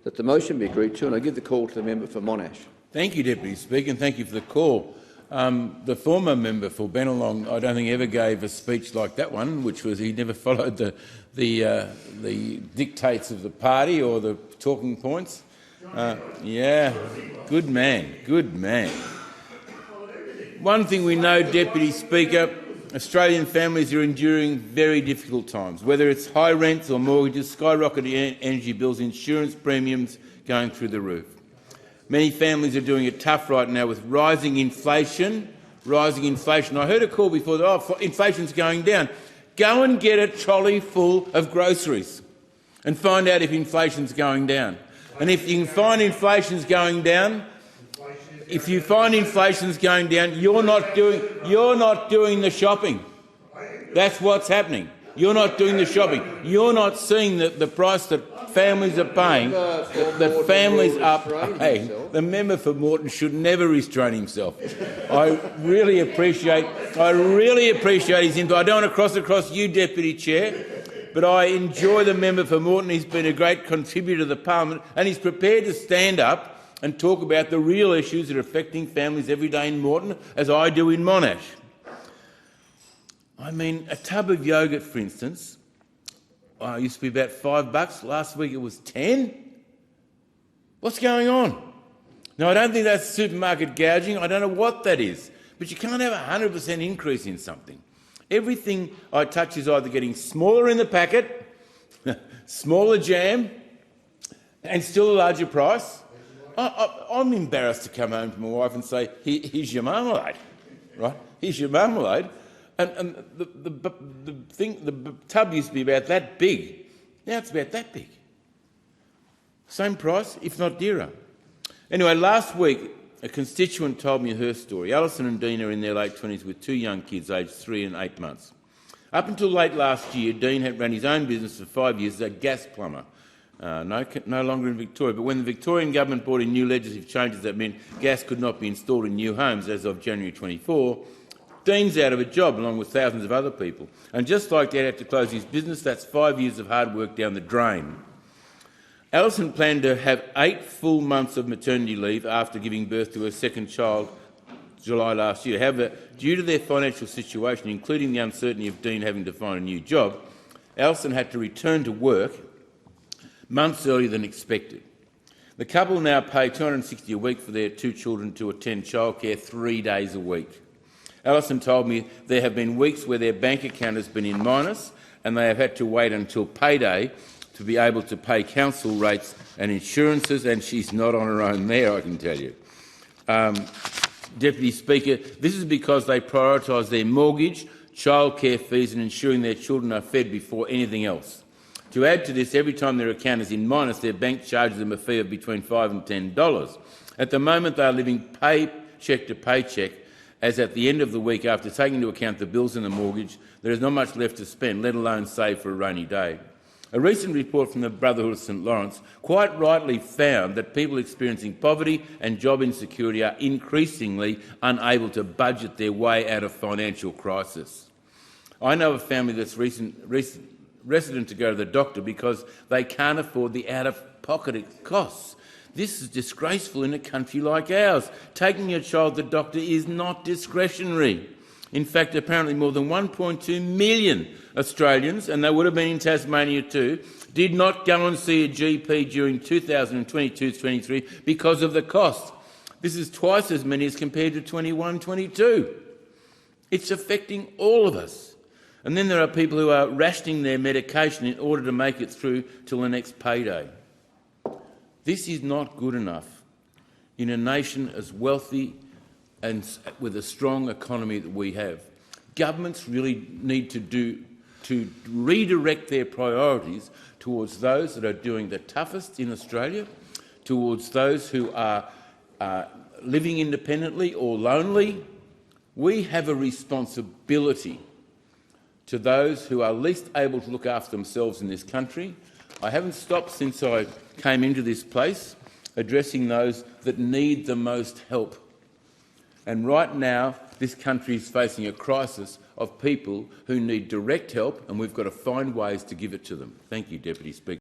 that the motion be agreed to, and I give the call to the member for Monash. Thank you, Deputy Speaker, and thank you for the call. The former member for Bennelong, I don't think ever gave a speech like that one, which was he never followed the dictates of the party or the talking points. Yeah, good man, good man. One thing we know, Deputy Speaker, Australian families are enduring very difficult times, whether it's high rents or mortgages, skyrocketing energy bills, insurance premiums going through the roof. Many families are doing it tough right now with rising inflation. I heard a call before that inflation's going down. Go and get a trolley full of groceries and find out if inflation's going down. And if you can find inflation's going down, you're not doing the shopping. That's what's happening. You're not doing the shopping. You're not seeing the price that families are paying. The member for Moreton should never restrain himself. I really appreciate his input. I don't want to cross across you, Deputy Chair, but I enjoy the member for Moreton. He's been a great contributor to the parliament, and he's prepared to stand up and talk about the real issues that are affecting families every day in Moreton, as I do in Monash. I mean, a tub of yoghurt, for instance, used to be about $5. Last week it was 10. What's going on? Now, I don't think that's supermarket gouging. I don't know what that is. But you can't have a 100% increase in something. Everything I touch is either getting smaller in the packet, smaller jam, and still a larger price. I'm embarrassed to come home to my wife and say, here's your marmalade, right? Here's your marmalade. And the tub used to be about that big. Now it's about that big. Same price, if not dearer. Anyway, last week, a constituent told me her story. Alison and Dean are in their late 20s with two young kids, aged 3 and 8 months. Up until late last year, Dean had run his own business for 5 years as a gas plumber. No longer in Victoria, but when the Victorian government brought in new legislative changes that meant gas could not be installed in new homes as of January 24, Dean's out of a job along with thousands of other people. And just like that, had to close his business. That's 5 years of hard work down the drain. Alison planned to have 8 full months of maternity leave after giving birth to her second child July last year. However, due to their financial situation, including the uncertainty of Dean having to find a new job, Alison had to return to work months earlier than expected. The couple now pay $260 a week for their 2 children to attend childcare 3 days a week. Alison told me there have been weeks where their bank account has been in minus and they have had to wait until payday to be able to pay council rates and insurances, and she's not on her own there, I can tell you. Deputy Speaker, this is because they prioritise their mortgage, childcare fees and ensuring their children are fed before anything else. To add to this, every time their account is in minus, their bank charges them a fee of between $5 and $10. At the moment, they are living paycheck to paycheck, as at the end of the week, after taking into account the bills and the mortgage, there is not much left to spend, let alone save for a rainy day. A recent report from the Brotherhood of St Lawrence quite rightly found that people experiencing poverty and job insecurity are increasingly unable to budget their way out of financial crisis. I know a family that's resident to go to the doctor because they can't afford the out-of-pocket costs. This is disgraceful in a country like ours. Taking your child to the doctor is not discretionary. In fact, apparently more than 1.2 million Australians, and they would have been in Tasmania too, did not go and see a GP during 2022-23 because of the cost. This is twice as many as compared to 21-22. It's affecting all of us. And then there are people who are rationing their medication in order to make it through till the next payday. This is not good enough in a nation as wealthy and with a strong economy that we have. Governments really need to redirect their priorities towards those that are doing the toughest in Australia, towards those who are living independently or lonely. We have a responsibility to those who are least able to look after themselves in this country. I haven't stopped since I came into this place addressing those that need the most help. And right now, this country is facing a crisis of people who need direct help, and we've got to find ways to give it to them. Thank you, Deputy Speaker.